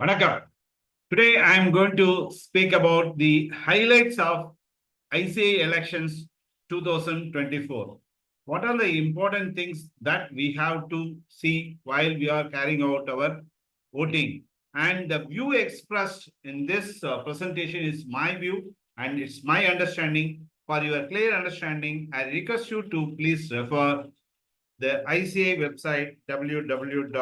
Vanakkam. Today I am going to speak about the highlights of ICA elections 2024. What are the important things that we have to see while we are carrying out our voting? And the view expressed in this presentation is my view and it's my understanding. For your clear understanding, I request you to please refer the ICA website www.ica.org.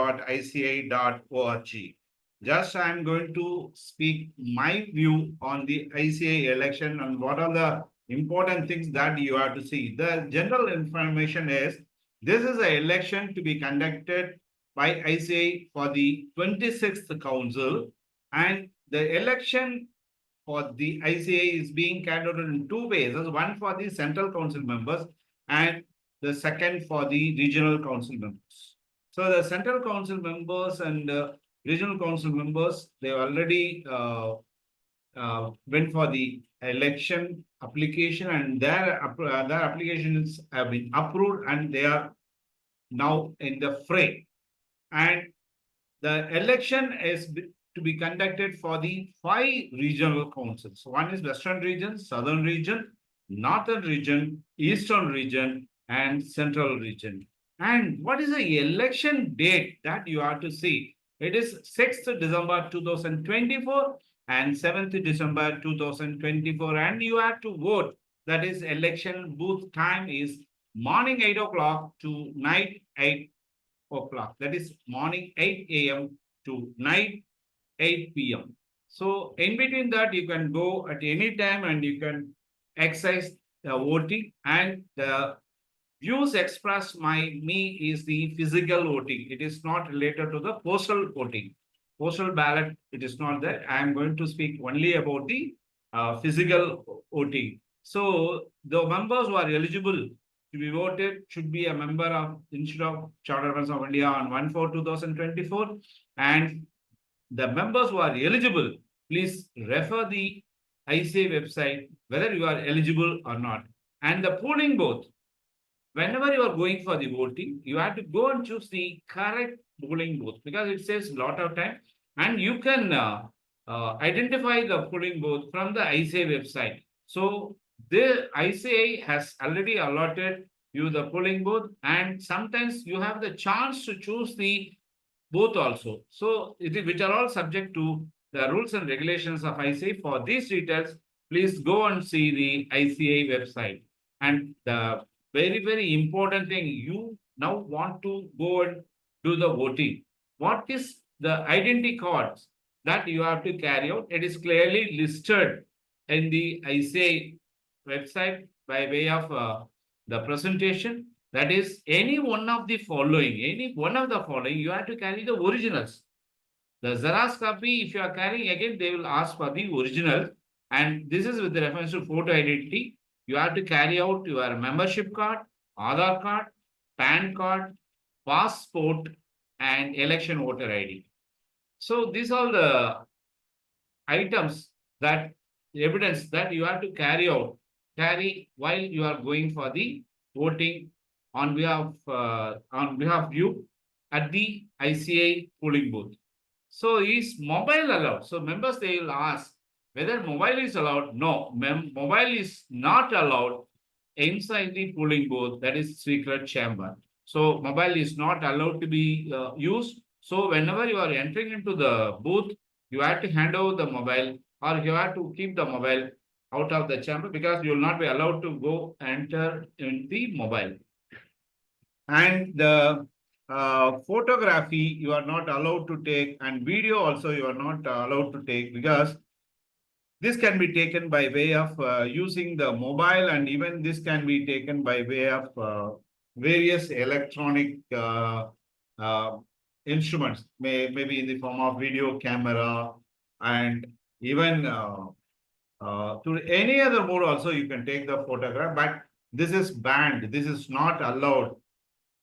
Just I'm going to speak my view on the ICA election and what are the important things that you have to see. The general information is this is an election to be conducted by ICA for the 26th council, and the election for the ICA is being carried out in two phases, one for the central council members and the second for the regional council members. So the central council members and regional council members, they already went for the election application and their applications have been approved and they are now in the fray. And the election is to be conducted for the 5 regional councils. One is Western region, Southern region, Northern region, Eastern region, and Central region. And what is the election date that you have to see? It is 6th December 2024 and 7th December 2024. And you have to vote. That is, election booth time is morning 8 o'clock to night 8 o'clock. That is morning 8 a.m. to night 8 p.m. So in between that, you can go at any time and you can exercise the voting, and the views expressed by me is the physical voting. It is not related to the postal voting. Postal ballot, it is not that. I am going to speak only about the physical voting. So the members who are eligible to be voted should be a member of Institute of Chartered Accountants of India on 1/4/2024, and the members who are eligible, please refer the ICA website whether you are eligible or not. And the polling booth, whenever you are going for the voting, you have to go and choose the correct polling booth because it saves a lot of time, and you can identify the polling booth from the ICA website. So the ICA has already allotted you the polling booth, and sometimes you have the chance to choose the booth also. So which are all subject to the rules and regulations of ICA. For these details, please go and see the ICA website. And the very important thing, you now want to go and do the voting. What is the identity cards that you have to carry out? It is clearly listed in the ICA website by way of the presentation. That is, any one of the following, you have to carry the originals. The Xerox copy, if you are carrying, again, they will ask for the original. And this is with the reference to photo identity. You have to carry out your membership card, Aadhaar card, PAN card, passport, and election voter ID. So these are the items that evidence that you have to carry while you are going for the voting on behalf of you at the ICA polling booth. So is mobile allowed? So members, they will ask whether mobile is allowed. No, mobile is not allowed inside the polling booth, that is secret chamber. So mobile is not allowed to be used. So whenever you are entering into the booth, you have to hand over the mobile, or you have to keep the mobile out of the chamber because you will not be allowed to go enter in the mobile. And the photography you are not allowed to take, and video also you are not allowed to take, because this can be taken by way of using the mobile, and even this can be taken by way of various electronic uh, instruments, maybe in the form of video camera, and even to any other mode also you can take the photograph, but this is banned. This is not allowed.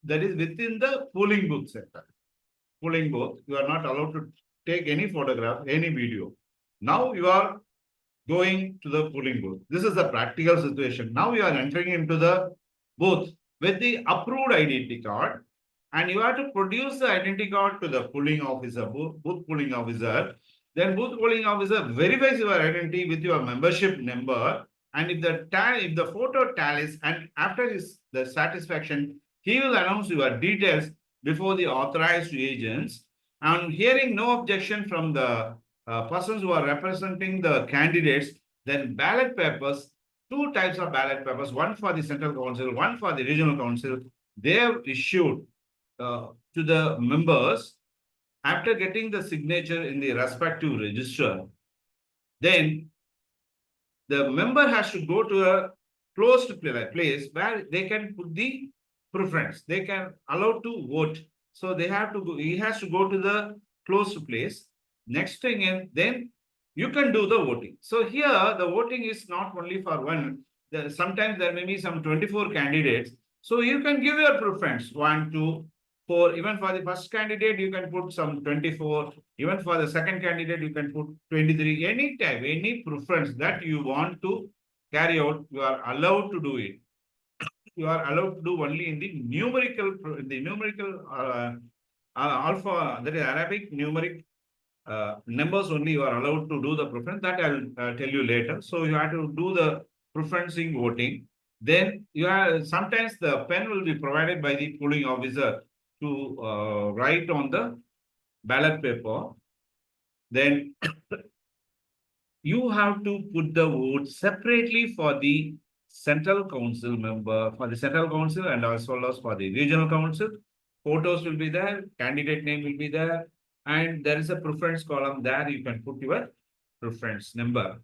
That is within the polling booth sector. Polling booth, you are not allowed to take any photograph, any video. Now you are going to the polling booth. This is the practical situation. Now you are entering into the booth with the approved identity card, and you have to produce the identity card to the polling officer, booth polling officer. Then booth polling officer verifies your identity with your membership number, and if the photo tallies, and after the satisfaction, he will announce your details before the authorized agents. And hearing no objection from the persons who are representing the candidates, then ballot papers, two types of ballot papers, one for the central council, one for the regional council, they have issued to the members after getting the signature in the respective register. Then the member has to go to a closed place where they can put the preference. They can allow to vote. So they have to go, he has to go to the closed place. Next thing is then you can do the voting. So here the voting is not only for one. Sometimes there may be some 24 candidates. So you can give your preference, 1, 2, 4. Even for the first candidate, you can put some 24. Even for the second candidate, you can put 23. Any type, any preference that you want to carry out, you are allowed to do it. You are allowed to do only in the numerical alpha, that is Arabic numeric numbers only you are allowed to do the preference. That I'll tell you later. So you have to do the preferencing voting. Then you are sometimes the pen will be provided by the polling officer to write on the ballot paper. Then you have to put the vote separately for the central council member, for the central council, and as well as for the regional council. Photos will be there, candidate name will be there, and there is a preference column there. You can put your preference number.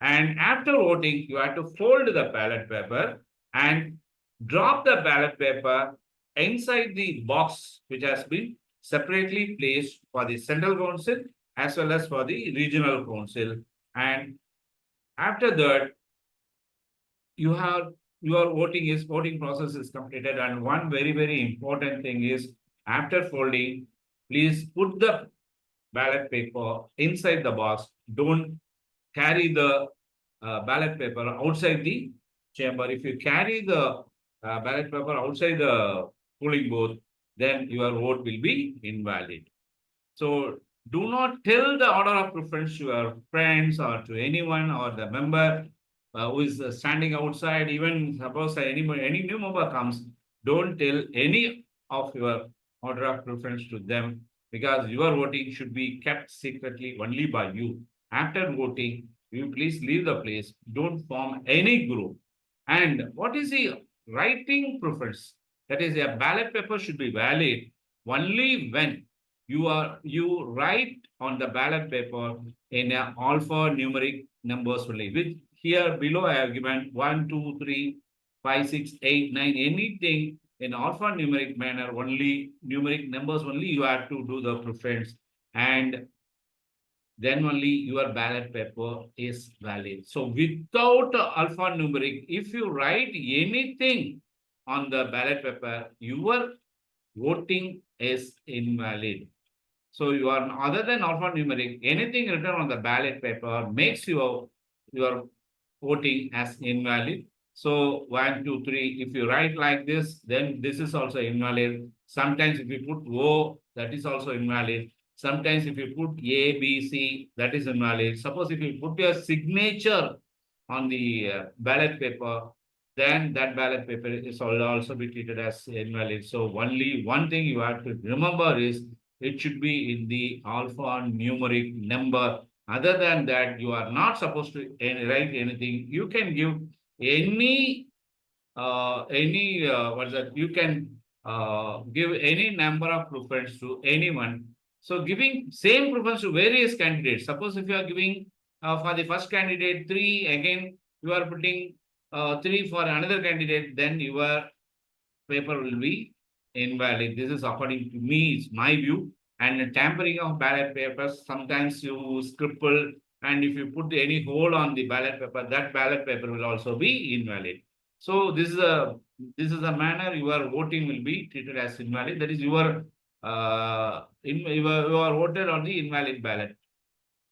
And after voting, you have to fold the ballot paper and drop the ballot paper inside the box which has been separately placed for the central council as well as for the regional council. And after that, you have your voting process is completed. And one very important thing is after folding, please put the ballot paper inside the box. Don't carry the ballot paper outside the chamber. If you carry the ballot paper outside the polling booth, then your vote will be invalid. So do not tell the order of preference to your friends or to anyone or the member who is standing outside. Even suppose any new member comes, don't tell any of your order of preference to them, because your voting should be kept secretly only by you. After voting, you please leave the place. Don't form any group. And what is the writing preference? That is, a ballot paper should be valid only when you write on the ballot paper in a alphanumeric numbers only. Which here below I have given 1, 2, 3, 5, 6, 8, 9, anything in alphanumeric manner only, numeric numbers only, you have to do the preference, and then only your ballot paper is valid. So without alphanumeric, if you write anything on the ballot paper, your voting is invalid. So you are, other than alphanumeric, anything written on the ballot paper makes your voting as invalid. So 1, 2, 3, if you write like this, then this is also invalid. Sometimes if you put O, that is also invalid. Sometimes if you put A, B, C, that is invalid. Suppose if you put your signature on the ballot paper, then that ballot paper is also be treated as invalid. So only one thing you have to remember is it should be in the alphanumeric number. Other than that, you are not supposed to write anything. You can give any what's that? You can give any number of preference to anyone. So giving same preference to various candidates. Suppose if you are giving for the first candidate 3, again you are putting 3 for another candidate, then your paper will be invalid. This is according to me, it's my view. And tampering of ballot papers, sometimes you scribble, and if you put any hole on the ballot paper, that ballot paper will also be invalid. So this is a manner your voting will be treated as invalid. That is your you are voted on the invalid ballot.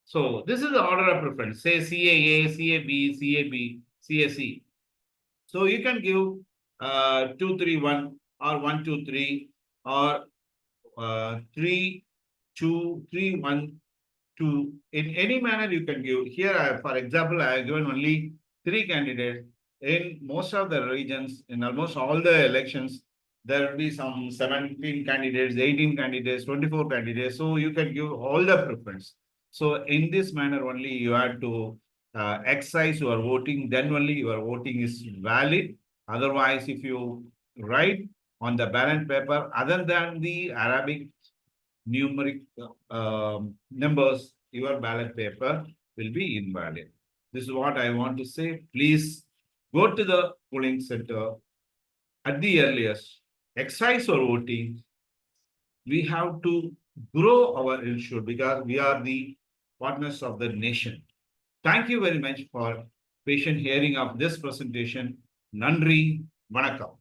So this is the order of preference. Say CAA, CAB, CAB, CAC. So you can give 2, 3, 1 or 1, 2, 3 or 3, 2, 3, 1, 2. In any manner you can give. Here, for example, I have given only 3 candidates. In most of the regions, in almost all the elections, there will be some 17 candidates, 18 candidates, 24 candidates. So you can give all the preference. So in this manner only you have to exercise your voting, then only your voting is valid. Otherwise, if you write on the ballot paper other than the Arabic numeric numbers, your ballot paper will be invalid. This is what I want to say. Please go to the polling center at the earliest, exercise your voting. We have to grow our institute because we are the partners of the nation. Thank you very much for patient hearing of this presentation. Nandri, Vanakkam.